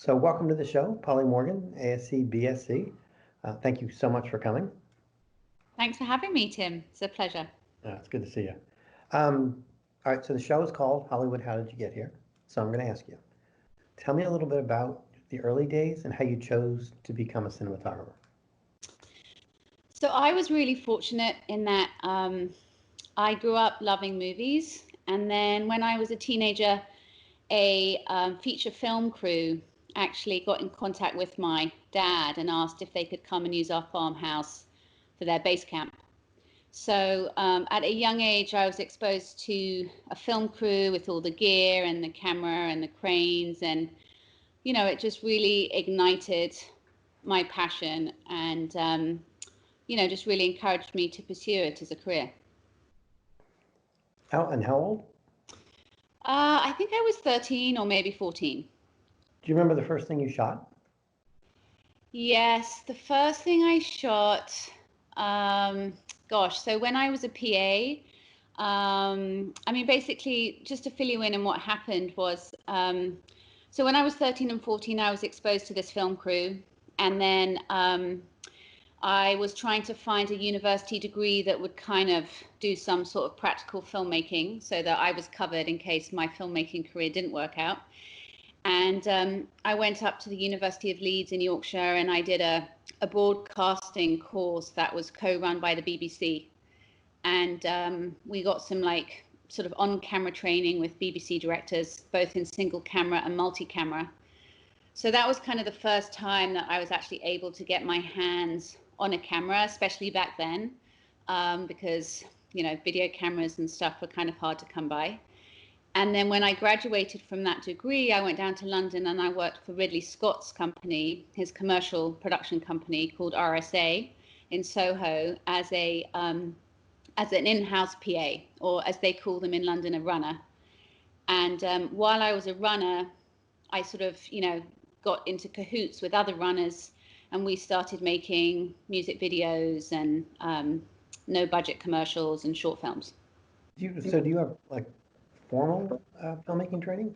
So welcome to the show, Polly Morgan, ASC, BSC. Thank you so much for coming. Thanks for having me, Tim. It's a pleasure. It's good to see you. All right, so the show is called Hollywood, How Did You Get Here? So I'm going to ask you, tell me a little bit about the early days and how you chose to become a cinematographer. So I was really fortunate in that I grew up loving movies. And then when I was a teenager, a feature film crew actually got in contact with my dad and asked if they could come and use our farmhouse for their base camp. So at a young age, I was exposed to a film crew with all the gear and the camera and the cranes. And, you know, it just really ignited my passion and, you know, just really encouraged me to pursue it as a career. How old? I think I was 13 or maybe 14. Do you remember the first thing you shot? Yes, the first thing I shot, gosh, so when I was a PA, I mean, basically, just to fill you in on what happened was, so when I was 13 and 14, I was exposed to this film crew, and then I was trying to find a university degree that would kind of do some sort of practical filmmaking so that I was covered in case my filmmaking career didn't work out. And I went up to the University of Leeds in Yorkshire and I did a broadcasting course that was co-run by the BBC. And we got some like sort of on-camera training with BBC directors, both in single camera and multi-camera. So that was kind of the first time that I was actually able to get my hands on a camera, especially back then, because, you know, video cameras and stuff were kind of hard to come by. And then when I graduated from that degree, I went down to London and I worked for Ridley Scott's company, his commercial production company called RSA in Soho as an in-house PA, or as they call them in London, a runner. And while I was a runner, I sort of, you know, got into cahoots with other runners and we started making music videos and no budget commercials and short films. So do you have like formal filmmaking training?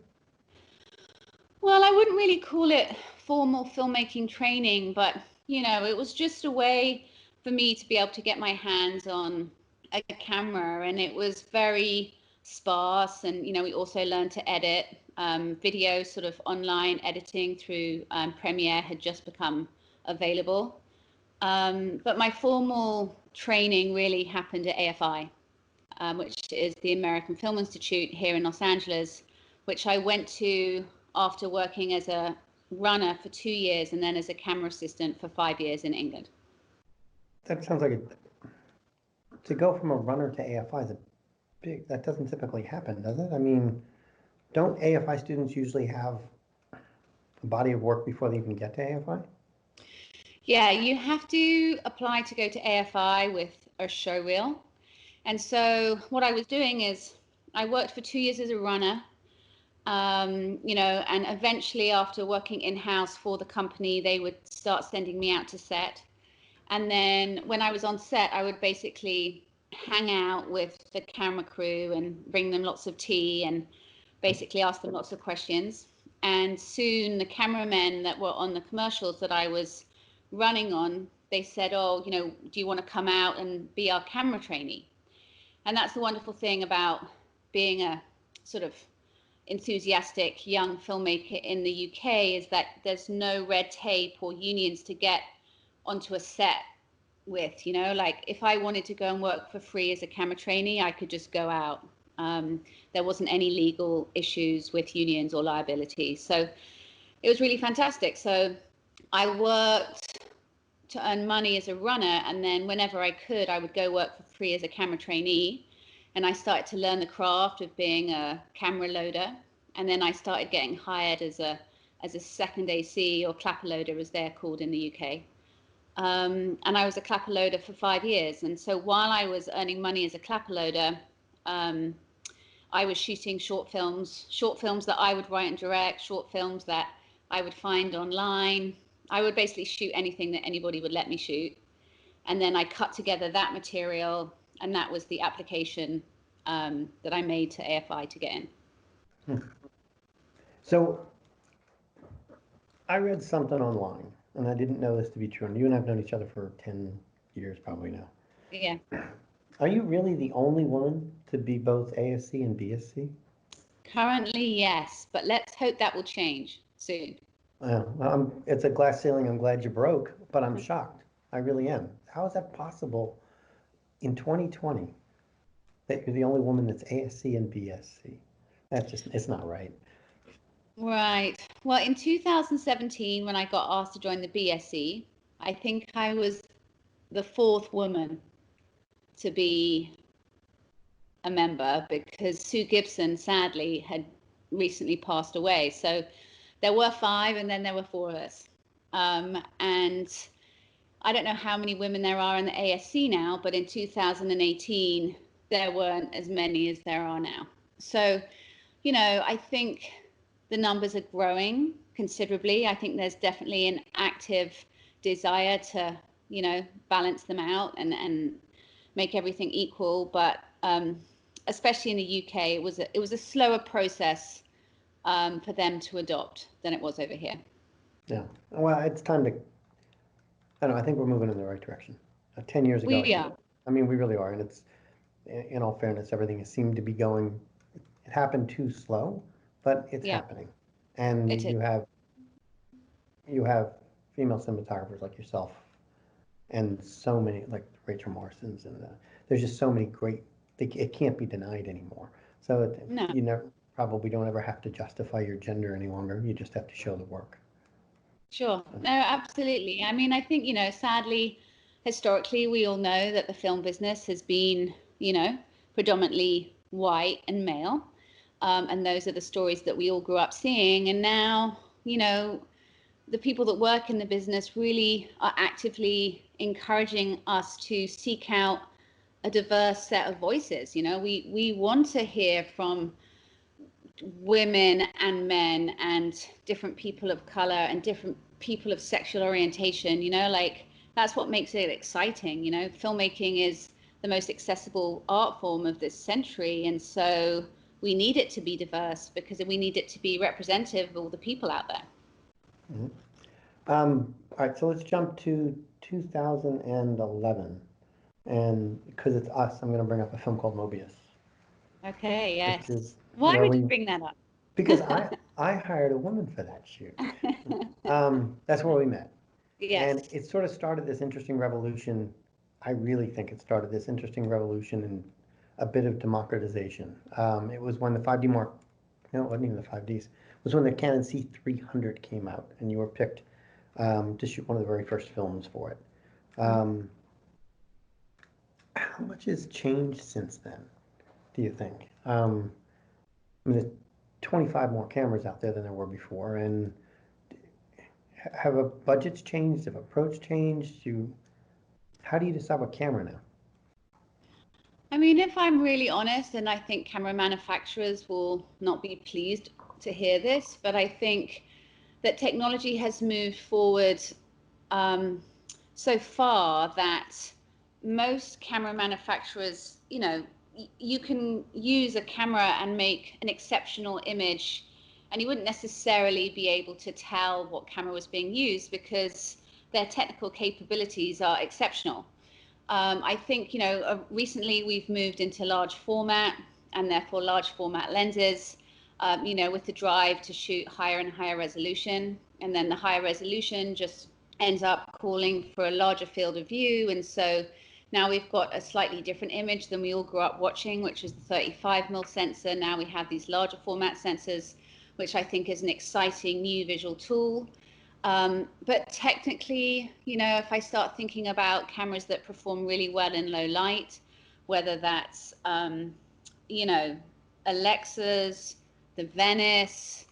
Well, I wouldn't really call it formal filmmaking training, but, you know, it was just a way for me to be able to get my hands on a camera, and it was very sparse. And, you know, we also learned to edit video, sort of online editing through Premiere had just become available. But my formal training really happened at AFI. Which is the American Film Institute here in Los Angeles, which I went to after working as a runner for 2 years and then as a camera assistant for 5 years in England. That sounds like to go from a runner to AFI is that doesn't typically happen, does it? I mean, don't AFI students usually have a body of work before they even get to AFI? Yeah, you have to apply to go to AFI with a show reel. And so what I was doing is I worked for 2 years as a runner, you know, and eventually after working in-house for the company, they would start sending me out to set. And then when I was on set, I would basically hang out with the camera crew and bring them lots of tea and basically ask them lots of questions. And soon the cameramen that were on the commercials that I was running on, they said, oh, you know, do you want to come out and be our camera trainee? And that's the wonderful thing about being a sort of enthusiastic young filmmaker in the UK is that there's no red tape or unions to get onto a set with, you know, like if I wanted to go and work for free as a camera trainee, I could just go out. There wasn't any legal issues with unions or liability. So it was really fantastic. So I worked to earn money as a runner, and then whenever I could, I would go work for free as a camera trainee, and I started to learn the craft of being a camera loader. And then I started getting hired as a second AC, or clapper loader as they're called in the UK. And I was a clapper loader for 5 years. And so while I was earning money as a clapper loader, I was shooting short films that I would write and direct, short films that I would find online. I would basically shoot anything that anybody would let me shoot. And then I cut together that material, and that was the application that I made to AFI to get in. So I read something online, and I didn't know this to be true, and you and I have known each other for 10 years probably now. Yeah. Are you really the only woman to be both ASC and BSC? Currently, yes, but let's hope that will change soon. Well, it's a glass ceiling I'm glad you broke, but I'm shocked. I really am. How is that possible in 2020 that you're the only woman that's ASC and BSC? It's not right. Right. Well, in 2017, when I got asked to join the BSC, I think I was the fourth woman to be a member because Sue Gibson, sadly, had recently passed away. So there were five, and then there were four of us. And I don't know how many women there are in the ASC now, but in 2018, there weren't as many as there are now. So, I think the numbers are growing considerably. I think there's definitely an active desire to, balance them out and make everything equal. But especially in the UK, it was a slower process for them to adopt than it was over here. Yeah. Well, it's time to, I don't know, I think we're moving in the right direction. 10 years ago, We are. I mean, we really are. And it's, in all fairness, everything seemed to be going, it happened too slow, but it's Yeah, happening. And it is. you have female cinematographers like yourself and so many, like Rachel Marston's, and there's just so many great, it can't be denied anymore. So No. you never, probably don't ever have to justify your gender any longer. You just have to show the work. Sure. No, absolutely. I mean, I think, sadly, historically, we all know that the film business has been, predominantly white and male. And those are the stories that we all grew up seeing. And now, the people that work in the business really are actively encouraging us to seek out a diverse set of voices. We want to hear from women and men and different people of color and different people of sexual orientation, like that's what makes it exciting. Filmmaking is the most accessible art form of this century, and so we need it to be diverse because we need it to be representative of all the people out there. Mm-hmm. All right, so let's jump to 2011, and because it's us, I'm going to bring up a film called Mobius, Okay, which yes. is Why where would you we, bring that up? because I hired a woman for that shoot. That's where we met. And Yes. it sort of started this interesting revolution. I really think it started this interesting revolution and a bit of democratization. It was when the 5D Mark, no, it wasn't even the 5Ds. It was when the Canon C300 came out, and you were picked to shoot one of the very first films for it. How much has changed since then, do you think? I mean, there's 25 more cameras out there than there were before, and have a budgets changed? Have approach changed? How do you decide what camera now? I mean, if I'm really honest, and I think camera manufacturers will not be pleased to hear this, but I think that technology has moved forward so far that most camera manufacturers, you can use a camera and make an exceptional image, and you wouldn't necessarily be able to tell what camera was being used because their technical capabilities are exceptional. I think, recently we've moved into large format and therefore large format lenses, with the drive to shoot higher and higher resolution. And then the higher resolution just ends up calling for a larger field of view. And so now we've got a slightly different image than we all grew up watching, which is the 35mm sensor. Now we have these larger format sensors, which I think is an exciting new visual tool. But technically, if I start thinking about cameras that perform really well in low light, whether that's, Alexas, the Venice,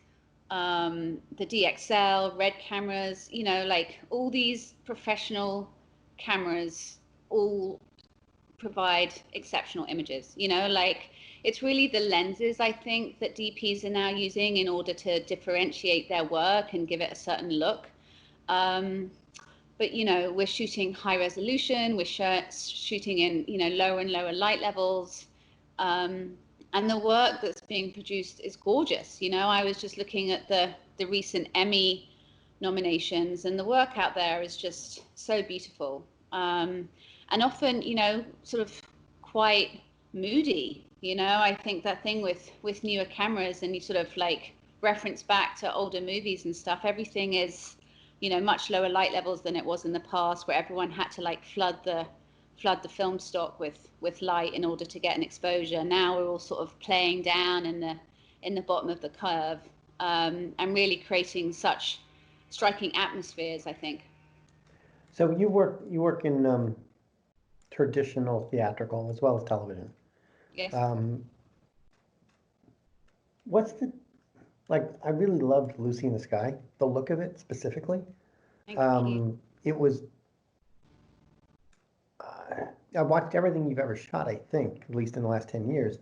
the DXL, Red cameras, like all these professional cameras all provide exceptional images, like it's really the lenses, I think, that DPs are now using in order to differentiate their work and give it a certain look. But, we're shooting high resolution, we're shooting in, lower and lower light levels. And the work that's being produced is gorgeous. I was just looking at the recent Emmy nominations, and the work out there is just so beautiful. And often, sort of quite moody. I think that thing with newer cameras, and you sort of like reference back to older movies and stuff, everything is, much lower light levels than it was in the past, where everyone had to like flood the film stock with light in order to get an exposure. Now we're all sort of playing down in the bottom of the curve, and really creating such striking atmospheres, I think. So you work in traditional theatrical as well as television. Yes. What's the I really loved Lucy in the Sky, the look of it specifically. Thank you. It was. I watched everything you've ever shot, I think, at least in the last 10 years,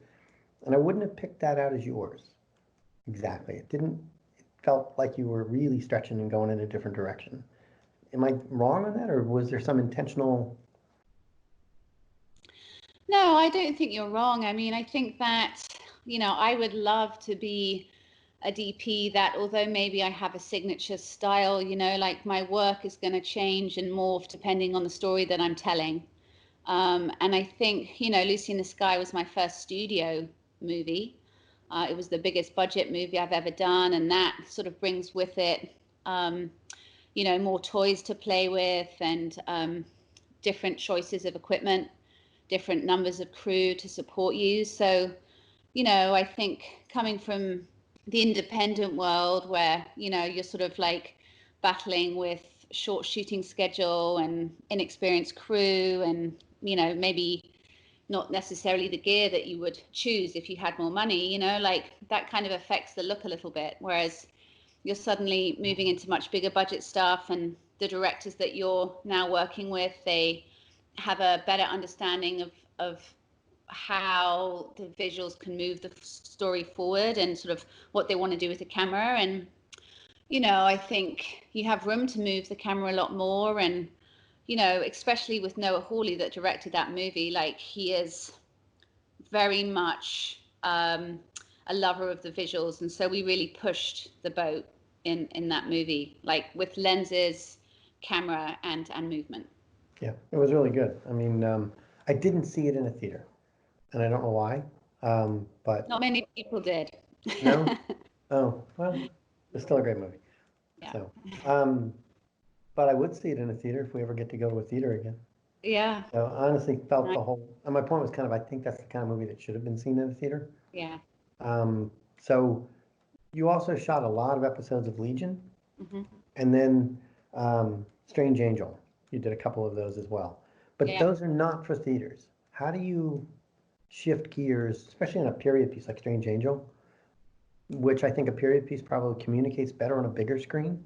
and I wouldn't have picked that out as yours. Exactly. It didn't. It felt like you were really stretching and going in a different direction. Am I wrong on that, or was there some intentional? No, I don't think you're wrong. I mean, I think that, I would love to be a DP that, although maybe I have a signature style, like my work is going to change and morph depending on the story that I'm telling. And I think, Lucy in the Sky was my first studio movie. It was the biggest budget movie I've ever done, and that sort of brings with it, more toys to play with, and different choices of equipment, different numbers of crew to support you. So, I think coming from the independent world where, you're sort of like battling with short shooting schedule and inexperienced crew, and, maybe not necessarily the gear that you would choose if you had more money, like that kind of affects the look a little bit. Whereas you're suddenly moving into much bigger budget stuff, and the directors that you're now working with, they have a better understanding of how the visuals can move the story forward, and sort of what they want to do with the camera. And I think you have room to move the camera a lot more. And especially with Noah Hawley that directed that movie, like he is very much a lover of the visuals, and so we really pushed the boat in that movie, like with lenses, camera, and movement. Yeah, it was really good. I mean, I didn't see it in a theater, and I don't know why. But Not many people did. no. Oh well, it's still a great movie. Yeah. So, um, but I would see it in a theater if we ever get to go to a theater again. Yeah. So I honestly felt Right. the whole, and my point was kind of, I think that's the kind of movie that should have been seen in a theater. Yeah. So you also shot a lot of episodes of Legion, Hmm. and then Strange Angel. You did a couple of those as well. But Yeah. those are not for theaters. How do you shift gears, especially on a period piece like Strange Angel, which I think a period piece probably communicates better on a bigger screen?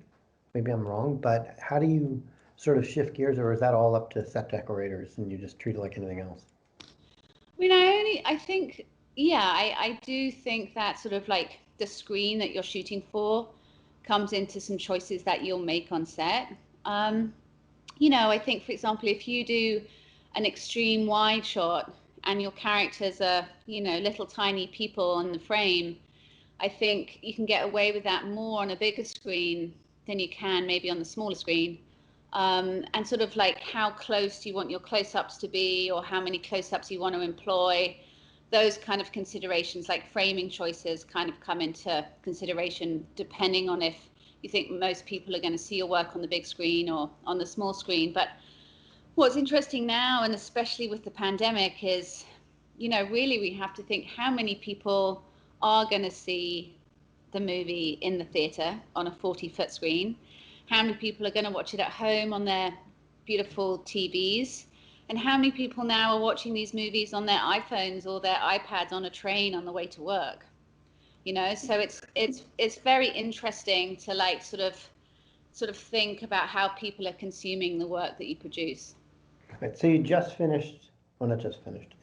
Maybe I'm wrong, but how do you sort of shift gears, or is that all up to set decorators and you just treat it like anything else? I mean, I think, yeah, I do think that sort of like the screen that you're shooting for comes into some choices that you'll make on set. Um, I think, for example, if you do an extreme wide shot and your characters are, little tiny people on the frame, I think you can get away with that more on a bigger screen than you can maybe on the smaller screen. And sort of like how close do you want your close-ups to be, or how many close-ups you want to employ. Those kind of considerations, like framing choices, kind of come into consideration depending on if you think most people are going to see your work on the big screen or on the small screen. But what's interesting now, and especially with the pandemic, is, really we have to think how many people are going to see the movie in the theater on a 40-foot screen, how many people are going to watch it at home on their beautiful TVs, and how many people now are watching these movies on their iPhones or their iPads on a train on the way to work. So it's very interesting to like sort of think about how people are consuming the work that you produce. Right, so you just finished, well, not just finished,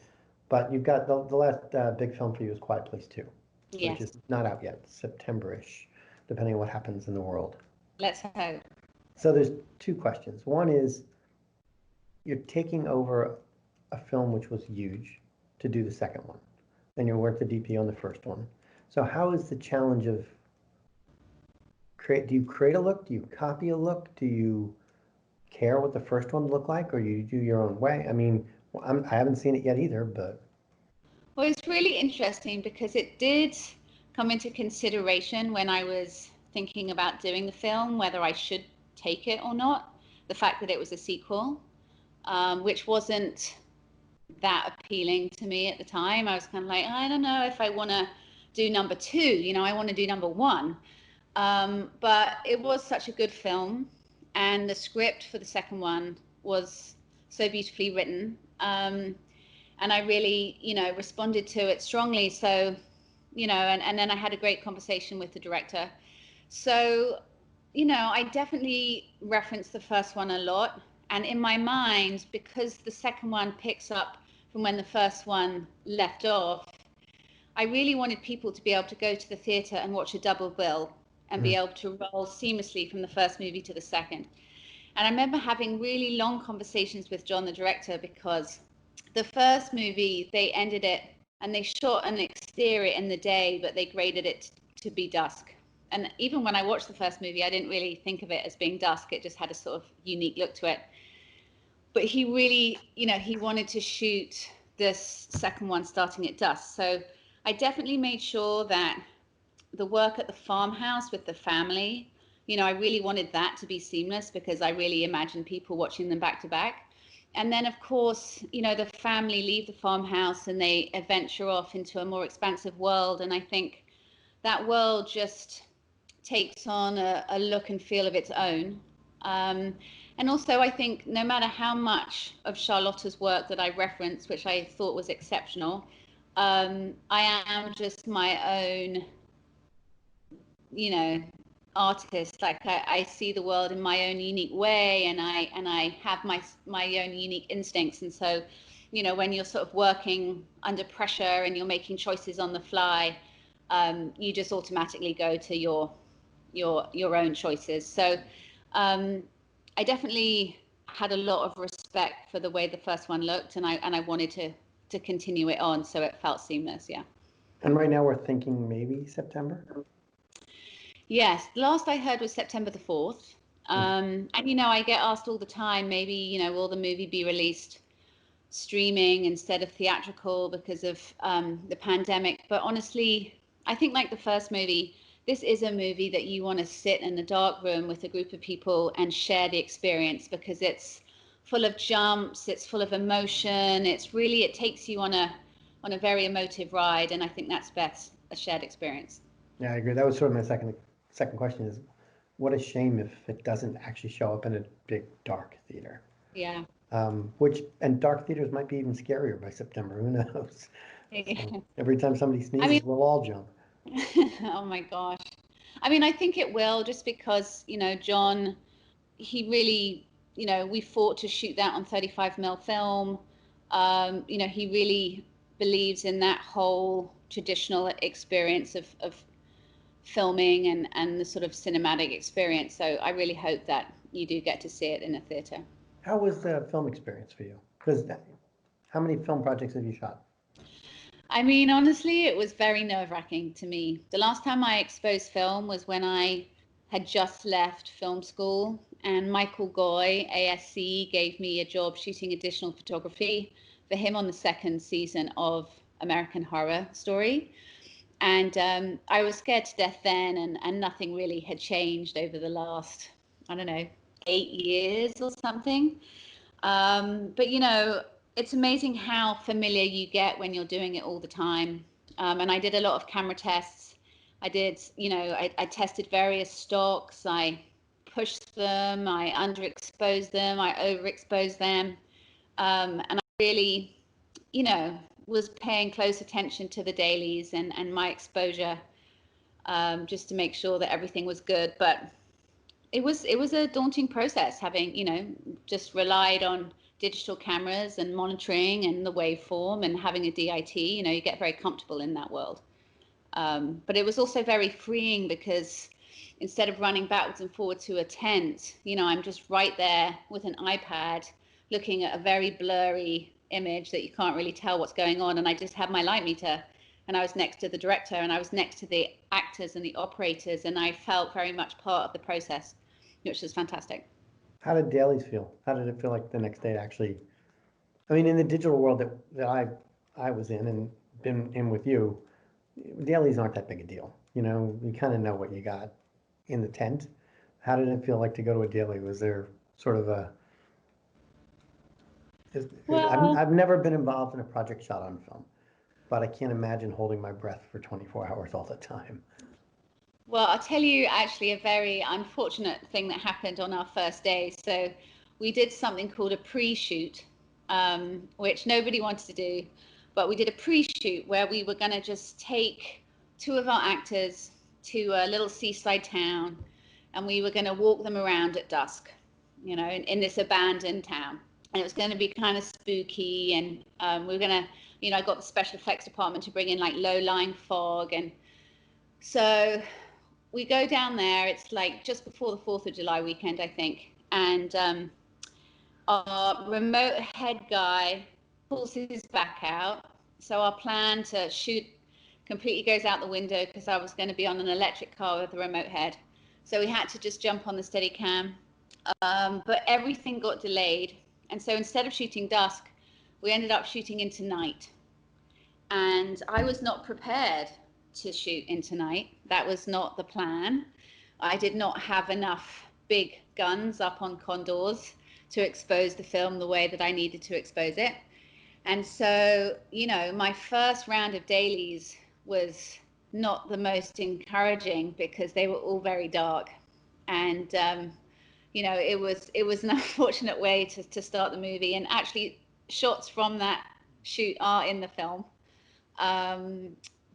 but you've got the last big film for you is Quiet Place 2, which is Yes, not out yet, September-ish, depending on what happens in the world. let's hope. So there's two questions. One is, you're taking over a film which was huge to do the second one, and you worked the DP on the first one. So how is the challenge of do you create a look? Do you copy a look? Do you care what the first one looked like, or you do your own way? I mean, I haven't seen it yet either, but Well, it's really interesting because it did come into consideration when I was thinking about doing the film, whether I should take it or not. The fact that it was a sequel, which wasn't that appealing to me at the time. I was kind of like, I don't know if I want to do number two, I want to do number one. But it was such a good film, and the script for the second one was so beautifully written. And I really, responded to it strongly. So, and then I had a great conversation with the director. So, I definitely reference the first one a lot. And in my mind, because the second one picks up from when the first one left off, I really wanted people to be able to go to the theatre and watch a double bill and be able to roll seamlessly from the first movie to the second. And I remember having really long conversations with John, the director, because the first movie, they ended it and they shot an exterior in the day, but they graded it to be dusk. And even when I watched the first movie, I didn't really think of it as being dusk. It just had a sort of unique look to it. But he really, he wanted to shoot this second one starting at dusk. So I definitely made sure that the work at the farmhouse with the family, I really wanted that to be seamless because I really imagined people watching them back to back. And then, of course, the family leave the farmhouse and they venture off into a more expansive world. And I think that world just takes on a look and feel of its own. And also, I think no matter how much of Charlotta's work that I referenced, which I thought was exceptional, I am just my own, you know, artist. Like I see the world in my own unique way, and I have my own unique instincts. And so, when you're sort of working under pressure and you're making choices on the fly, you just automatically go to your own choices. So I definitely had a lot of respect for the way the first one looked, and I wanted to continue it on, so it felt seamless. Yeah. and right now we're thinking maybe September. Yes, the last I heard was September the 4th. And I get asked all the time, maybe, will the movie be released streaming instead of theatrical because of the pandemic? But honestly, I think like the first movie, this is a movie that you want to sit in a dark room with a group of people and share the experience, because it's full of jumps, it's full of emotion. It takes you on a very emotive ride, and I think that's best a shared experience. Yeah, I agree. That was sort of my second question is, what a shame if it doesn't actually show up in a big dark theater. Yeah. And dark theaters might be even scarier by September. Who knows? Yeah. So every time somebody I sneezes, mean, we'll all jump. oh my gosh. I mean, I think it will, just because, John, he really, we fought to shoot that on 35 mm film. He really believes in that whole traditional experience of filming and the sort of cinematic experience. So I really hope that you do get to see it in a theater. How was the film experience for you? Because how many film projects have you shot? I mean, honestly, it was very nerve-wracking to me. The last time I exposed film was when I had just left film school, and Michael Goy, ASC, gave me a job shooting additional photography for him on the second season of American Horror Story. And I was scared to death then, and nothing really had changed over the last, I don't know, 8 years or something. But it's amazing how familiar you get when you're doing it all the time. And I did a lot of camera tests. I did, I tested various stocks. I pushed them, I underexposed them, I overexposed them. And I really, was paying close attention to the dailies and my exposure, just to make sure that everything was good. But it was a daunting process, having just relied on digital cameras and monitoring and the waveform and having a DIT. You get very comfortable in that world, but it was also very freeing, because instead of running backwards and forwards to a tent, I'm just right there with an iPad looking at a very blurry image that you can't really tell what's going on, and I just have my light meter and I was next to the director, and I was next to the actors and the operators, and I felt very much part of the process, which was fantastic. How did dailies feel? How did it feel like the next day actually? I mean, in the digital world that I was in and been in with you, dailies aren't that big a deal. You know, you kind of know what you got in the tent. How did it feel like to go to a daily? Was there sort of a Well, I've never been involved in a project shot on film, but I can't imagine holding my breath for 24 hours all the time. well, I'll tell you actually a very unfortunate thing that happened on our first day. So we did something called a pre-shoot, which nobody wanted to do, but we did a pre-shoot where we were going to just take two of our actors to a little seaside town, and we were going to walk them around at dusk, you know, in this abandoned town. And it was going to be kind of spooky, and we were going to, you know, I got the special effects department to bring in like low-lying fog. And so we go down there. It's like just before the 4th of July weekend, I think. And our remote head guy pulls his back out. So our plan to shoot completely goes out the window because I was going to be on an electric car with a remote head. So we had to just jump on the Steadicam. But everything got delayed. And so instead of shooting dusk, we ended up shooting into night. And I was not prepared to shoot into night. That was not the plan. I did not have enough big guns up on condors to expose the film the way that I needed to expose it. And so, you know, my first round of dailies was not the most encouraging because they were all very dark. And, you know, it was an unfortunate way to start the movie. And actually, shots from that shoot are in the film.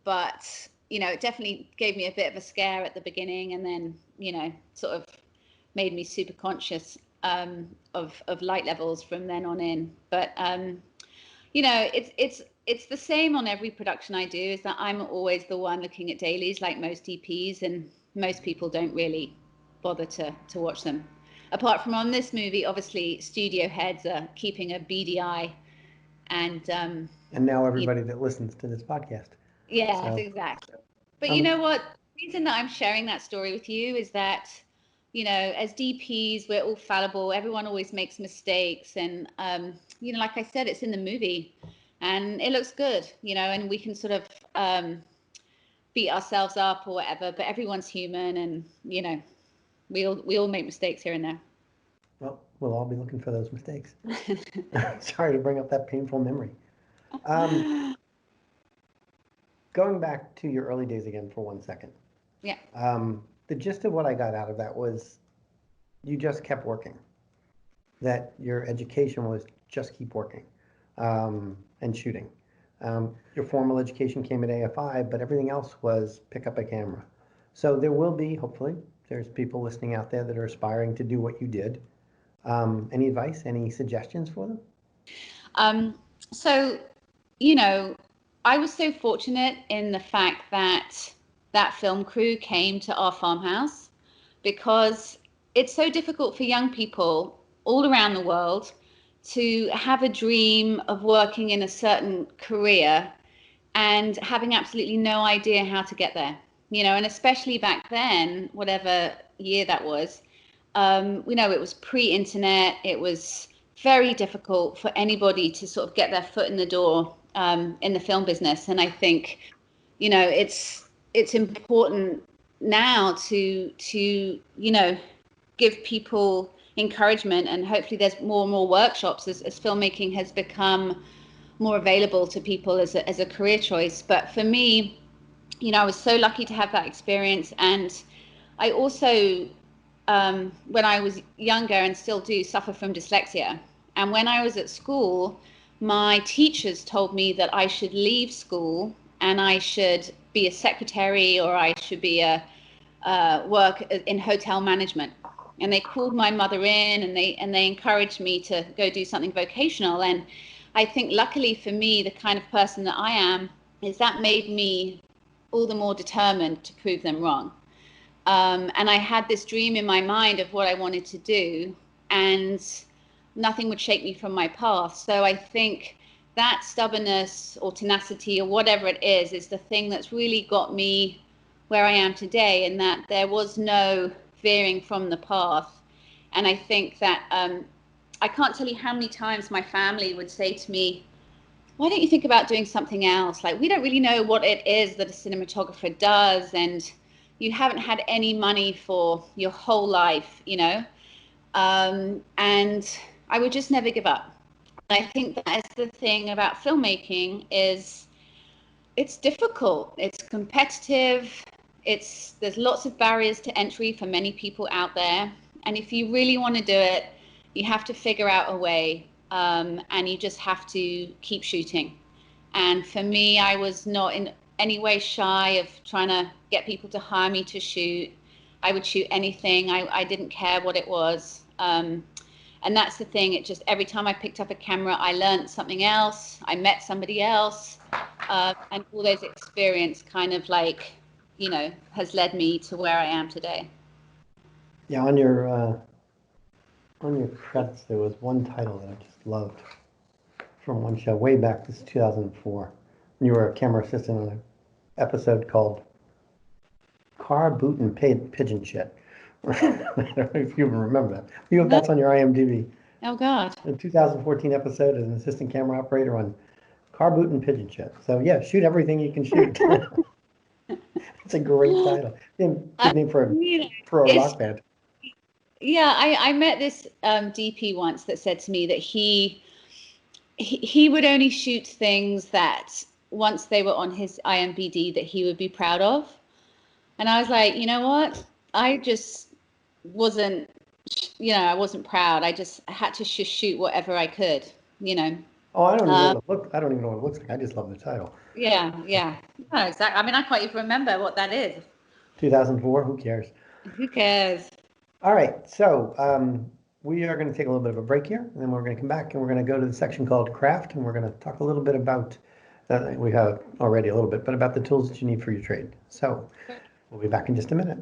But, you know, it definitely gave me a bit of a scare at the beginning, and then, you know, sort of made me super conscious of light levels from then on in. But, you know, it's the same on every production I do, is that I'm always the one looking at dailies like most DPs, and most people don't really bother to watch them. Apart from on this movie, obviously, studio heads are keeping a beady eye. And now everybody that listens to this podcast. yes, So, exactly. But you know what? The reason that I'm sharing that story with you is that, you know, as DPs, we're all fallible. Everyone always makes mistakes. And, you know, like I said, it's in the movie and it looks good, you know, and we can sort of beat ourselves up or whatever, but everyone's human, and, you know, we all make mistakes here and there. well, we'll all be looking for those mistakes. Sorry to bring up that painful memory. Going back to your early days again for 1 second. Yeah. The gist of what I got out of that was you just kept working. That your education was just keep working and shooting. Your formal education came at AFI, but everything else was pick up a camera. So there will be, hopefully, there's people listening out there that are aspiring to do what you did. Any advice, any suggestions for them? So, you know, I was so fortunate in the fact that that film crew came to our farmhouse, because it's so difficult for young people all around the world to have a dream of working in a certain career and having absolutely no idea how to get there, you know, and especially back then, whatever year that was, you know, it was pre-internet. It was very difficult for anybody to sort of get their foot in the door in the film business. And I think, you know, it's important now to you know, give people encouragement, and hopefully there's more and more workshops as filmmaking has become more available to people as a career choice. But for me, you know, I was so lucky to have that experience. And I also, when I was younger and still do, suffer from dyslexia. And when I was at school, my teachers told me that I should leave school and I should be a secretary, or I should be a work in hotel management. And they called my mother in, and they encouraged me to go do something vocational. And I think luckily for me, the kind of person that I am, is that made me all the more determined to prove them wrong. And I had this dream in my mind of what I wanted to do, and nothing would shake me from my path. So I think that stubbornness or tenacity or whatever it is the thing that's really got me where I am today, and that there was no veering from the path. And I think that I can't tell you how many times my family would say to me, why don't you think about doing something else? Like, we don't really know what it is that a cinematographer does, and you haven't had any money for your whole life, you know? And I would just never give up. I think that is the thing about filmmaking is it's difficult, it's competitive, there's lots of barriers to entry for many people out there. And if you really want to do it, you have to figure out a way, and you just have to keep shooting. And for me, I was not in any way shy of trying to get people to hire me to shoot. I would shoot anything. I didn't care what it was. And that's the thing. It just, every time I picked up a camera, I learned something else. I met somebody else. And all those experience kind of like, you know, has led me to where I am today. Yeah, on your credits, there was one title that I just loved from one show way back. This is 2004. And you were a camera assistant on an episode called Car, Boot, and Pigeon Shit. I don't know if you even remember that. That's on your IMDb. Oh, God. A 2014 episode as an assistant camera operator on Car, Boot, and Pigeon Shit. So yeah, shoot everything you can shoot. It's a great title. Good name for a rock band. Yeah, I met this DP once that said to me that he would only shoot things that once they were on his IMDb that he would be proud of. And I was like, you know what? I just wasn't, I wasn't proud. I just had to shoot whatever I could, you know. Oh, I don't even know what it I don't even know what it looks like. I just love the title. Yeah. No, exactly. I mean, I can't even remember what that is. 2004, who cares? Who cares? All right, so we are going to take a little bit of a break here, and then we're going to come back and we're going to go to the section called Craft, and we're going to talk a little bit about, we have already a little bit, but about the tools that you need for your trade. So we'll be back in just a minute.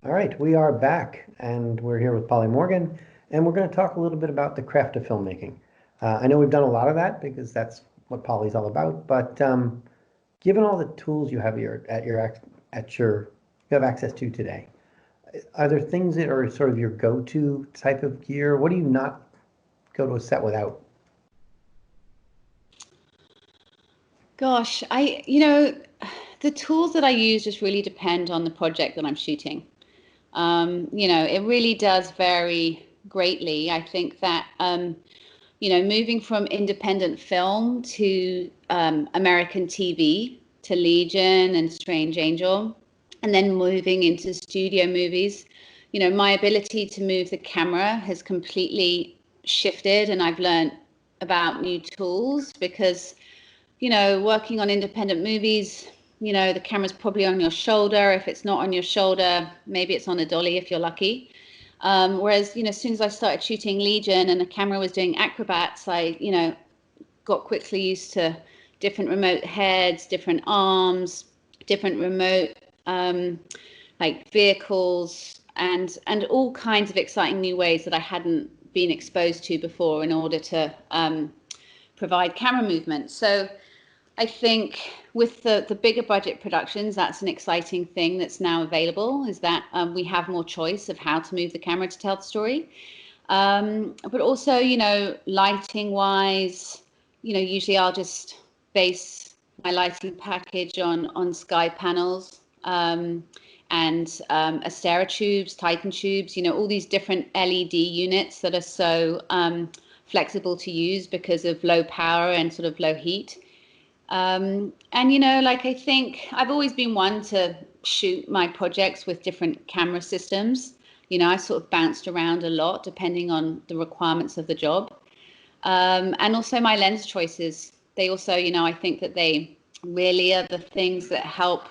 All right, we are back, and we're here with Polly Morgan, and we're going to talk a little bit about the craft of filmmaking. I know we've done a lot of that because that's what Polly's all about, but given all the tools you have you have access to today, are there things that are sort of your go-to type of gear? What do you not go to a set without? Gosh, the tools that I use just really depend on the project that I'm shooting. It really does vary greatly. I think that, moving from independent film to American TV to Legion and Strange Angel, and then moving into studio movies, my ability to move the camera has completely shifted, and I've learned about new tools because, working on independent movies, the camera's probably on your shoulder. If it's not on your shoulder, maybe it's on a dolly if you're lucky. Whereas, as soon as I started shooting Legion and the camera was doing acrobats, I, got quickly used to different remote heads, different arms, different remote like vehicles, and all kinds of exciting new ways that I hadn't been exposed to before in order to provide camera movement. So I think with the bigger budget productions, that's an exciting thing that's now available, is that we have more choice of how to move the camera to tell the story. But also, lighting wise, usually I'll just base my lighting package on sky panels, and Astera tubes, Titan tubes, all these different LED units that are so flexible to use because of low power and sort of low heat. And, I think I've always been one to shoot my projects with different camera systems. I sort of bounced around a lot depending on the requirements of the job. And also my lens choices. They also, I think that they really are the things that help,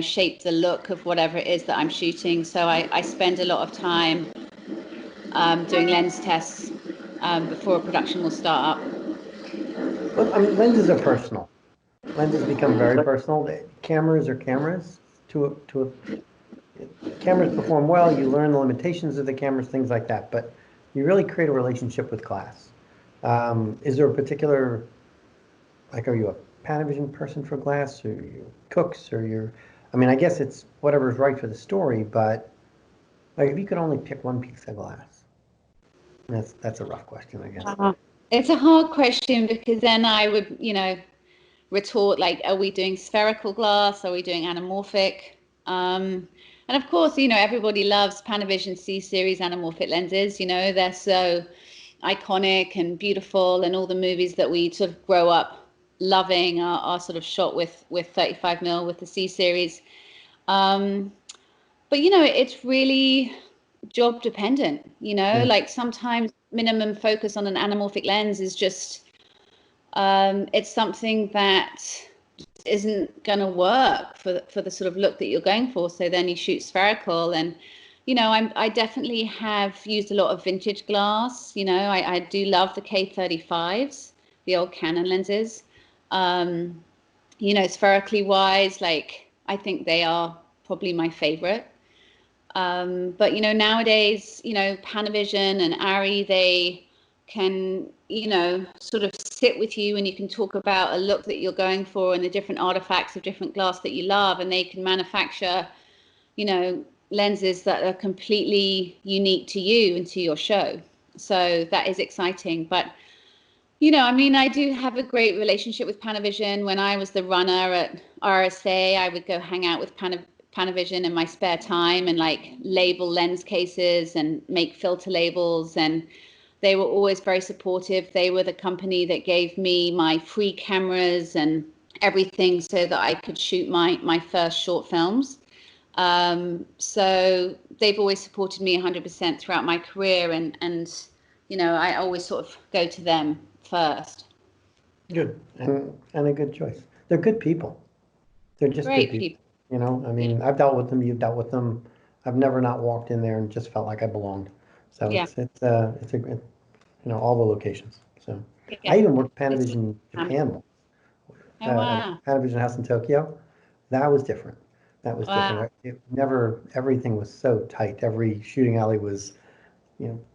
shape the look of whatever it is that I'm shooting. So I spend a lot of time doing lens tests before a production will start up. Well, I mean, lenses are personal. Lenses become very personal. Cameras are cameras. Cameras perform well. You learn the limitations of the cameras, things like that. But you really create a relationship with glass. Is there a particular, like, are you a Panavision person for glass, or you cooks, or you're, I mean, I guess it's whatever's right for the story, but like if you could only pick one piece of glass, that's a rough question, I guess. It's a hard question because then I would, retort like, are we doing spherical glass? Are we doing anamorphic? And of course, everybody loves Panavision C series anamorphic lenses. They're so iconic and beautiful, and all the movies that we sort of grow up loving are sort of shot with 35mm with the C series. But it's really job dependent. Like sometimes minimum focus on an anamorphic lens is just it's something that isn't going to work for the sort of look that you're going for. So then you shoot spherical. And I definitely have used a lot of vintage glass. I do love the K35s, the old Canon lenses. Spherically wise, like I think they are probably my favorite. But nowadays, Panavision and Arri, they can sort of sit with you, and you can talk about a look that you're going for and the different artifacts of different glass that you love, and they can manufacture lenses that are completely unique to you and to your show. So that is exciting. But I do have a great relationship with Panavision. When I was the runner at RSA, I would go hang out with Panavision in my spare time and like label lens cases and make filter labels, and they were always very supportive. They were the company that gave me my free cameras and everything so that I could shoot my first short films. So they've always supported me 100% throughout my career, and I always sort of go to them first. Good, and a good choice. They're good people. They're just Great good people. I mean, I've dealt with them, you've dealt with them. I've never not walked in there and just felt like I belonged. So Yeah. it's a great, all the locations. So Yeah. I even worked Panavision Japan. Oh, wow. Panavision House in Tokyo. That was different. That was different. Everything was so tight. Every shooting alley was,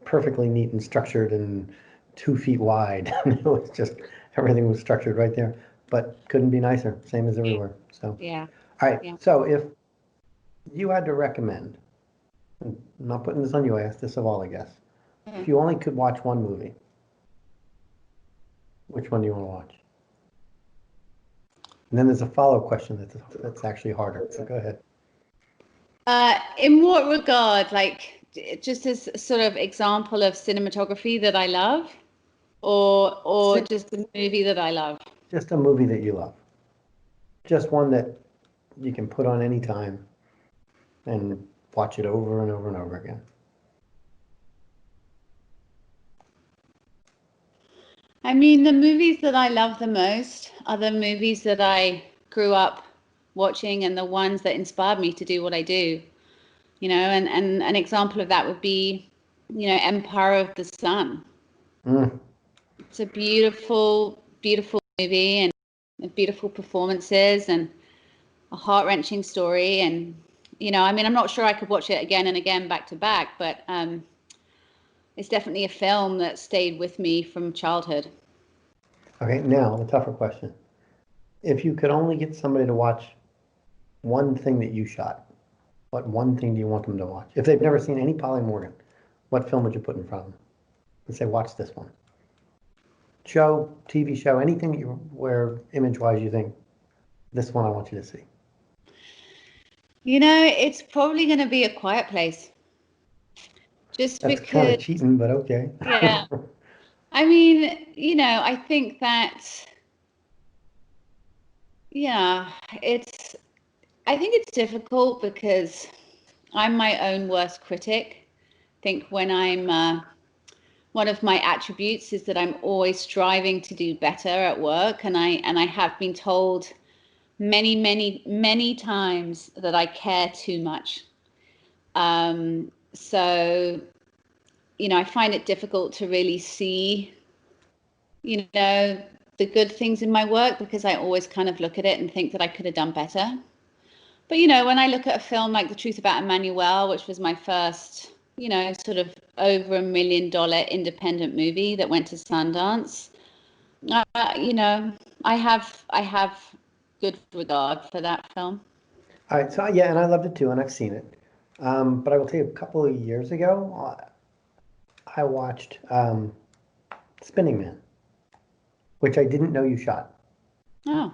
perfectly neat and structured and 2 feet wide. It was just, everything was structured right there, but couldn't be nicer, same as everywhere. So, Yeah. all right. Yeah. So if you had to recommend, I'm not putting this on you, I asked this of all, I guess. If you only could watch one movie, which one do you want to watch? And then there's a follow-up question that's actually harder. So go ahead. In what regard? Like just as a sort of example of cinematography that I love, or just a movie that I love? Just a movie that you love. Just one that you can put on any time and watch it over and over and over again. I mean, the movies that I love the most are the movies that I grew up watching and the ones that inspired me to do what I do. And an example of that would be, Empire of the Sun. It's a beautiful, beautiful movie, and beautiful performances and a heart-wrenching story. And, I'm not sure I could watch it again and again back to back, but it's definitely a film that stayed with me from childhood. Okay, now the tougher question. If you could only get somebody to watch one thing that you shot, what one thing do you want them to watch? If they've never seen any Polly Morgan, what film would you put in front of them and say, watch this one? Show, TV show, anything that where image-wise you think, this one I want you to see. It's probably going to be A Quiet Place. Just That's because, kind of cheating, but okay. Yeah. I mean, I think that, I think it's difficult because I'm my own worst critic. I think when one of my attributes is that I'm always striving to do better at work, and I have been told many, many, many times that I care too much. So, I find it difficult to really see, the good things in my work, because I always kind of look at it and think that I could have done better. But, when I look at a film like The Truth About Emmanuel, which was my first, sort of over $1 million independent movie that went to Sundance. I have good regard for that film. All right, so yeah, and I loved it too, and I've seen it. But I will tell you, a couple of years ago, I watched Spinning Man, which I didn't know you shot. Oh.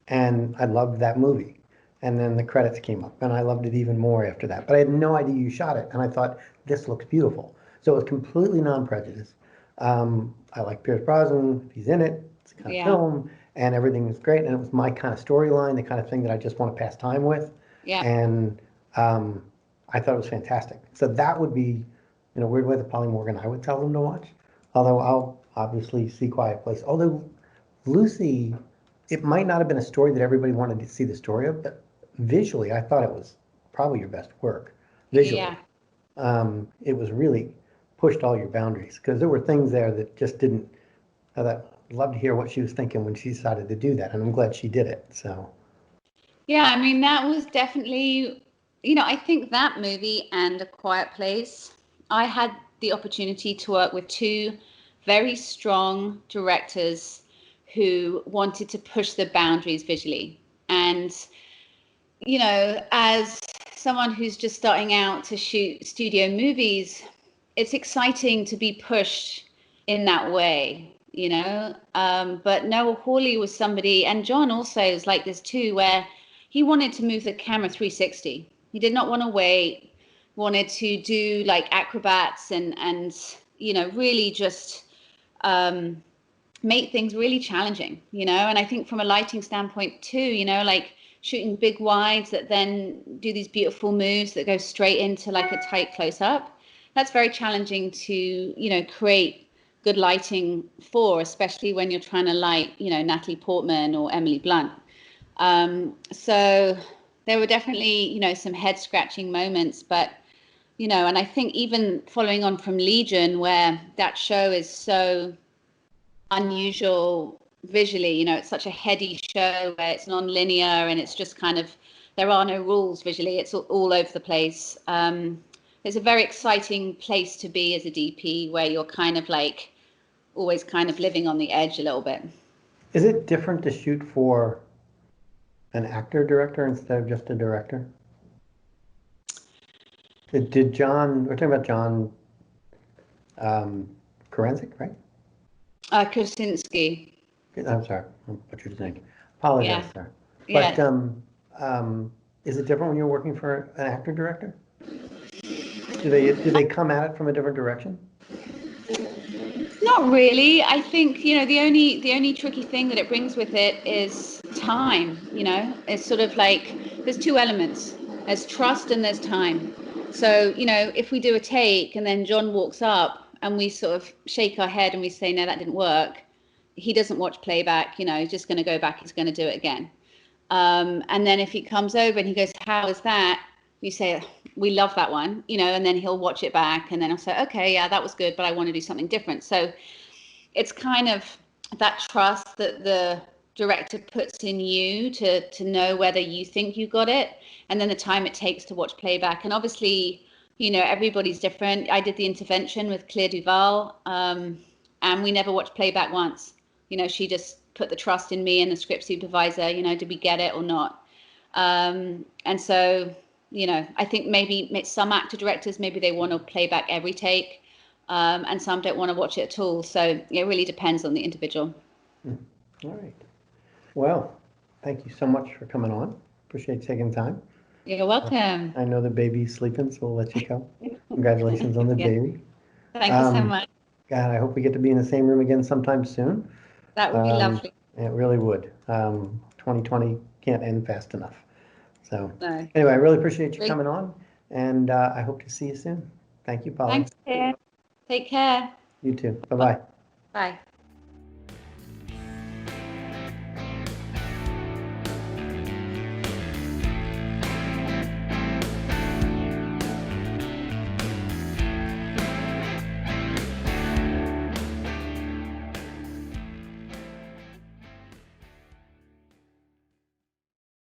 And I loved that movie. And then the credits came up, and I loved it even more after that. But I had no idea you shot it, and I thought, this looks beautiful. So it was completely non-prejudiced. I like Pierce Brosnan, he's in it, it's a kind of film, and everything was great, and it was my kind of storyline, the kind of thing that I just want to pass time with. Yeah. And I thought it was fantastic. So that would be, in a weird way, the Polly Morgan I would tell them to watch. Although I'll obviously see Quiet Place. Although Lucy, it might not have been a story that everybody wanted to see the story of, but visually, I thought it was probably your best work. Visually. Yeah. It was really pushed all your boundaries, because there were things there that just didn't. I'd love to hear what she was thinking when she decided to do that, and I'm glad she did it. So. Yeah, I mean, that was definitely, I think that movie and A Quiet Place, I had the opportunity to work with two very strong directors who wanted to push the boundaries visually. And, as someone who's just starting out to shoot studio movies, it's exciting to be pushed in that way, but Noah Hawley was somebody, and John also is like this too, where he wanted to move the camera 360. He did not want to wait, wanted to do like acrobats and really just make things really challenging, and I think from a lighting standpoint too, like shooting big wides that then do these beautiful moves that go straight into like a tight close-up. That's very challenging to, create good lighting for, especially when you're trying to light, Natalie Portman or Emily Blunt. So there were definitely, some head scratching moments, but, and I think even following on from Legion, where that show is so unusual visually, it's such a heady show where it's non-linear and it's just kind of, there are no rules visually. It's all over the place. It's a very exciting place to be as a DP, where you're kind of like always kind of living on the edge a little bit. Is it different to shoot for an actor-director instead of just a director? Did John, we're talking about John Krasinski, right? Krasinski. I'm sorry, what you're saying. Apologize, sir. But is it different when you're working for an actor-director? Do they come at it from a different direction? Not really. I think, the only tricky thing that it brings with it is time, It's sort of like there's two elements. There's trust and there's time. So, if we do a take and then John walks up and we sort of shake our head and we say, no, that didn't work. He doesn't watch playback, he's just going to go back, he's going to do it again. And then if he comes over and he goes, how is that? You say, we love that one, and then he'll watch it back and then I'll say, okay, yeah, that was good, but I want to do something different. So it's kind of that trust that the director puts in you to know whether you think you got it, and then the time it takes to watch playback. And obviously, everybody's different. I did The Intervention with Claire Duval, and we never watched playback once. She just put the trust in me and the script supervisor, did we get it or not? And so, I think maybe some actor directors, maybe they want to play back every take, and some don't want to watch it at all. So it really depends on the individual. All right. Well, thank you so much for coming on. Appreciate you taking time. You're welcome. I know the baby's sleeping, so we'll let you go. Congratulations on the baby. Thank you so much. God, I hope we get to be in the same room again sometime soon. That would be lovely. It really would. 2020 can't end fast enough. So No. anyway, I really appreciate you coming on, and I hope to see you soon. Thank you, Polly. Thanks, Ted. Take care. You too. Bye-bye. Bye.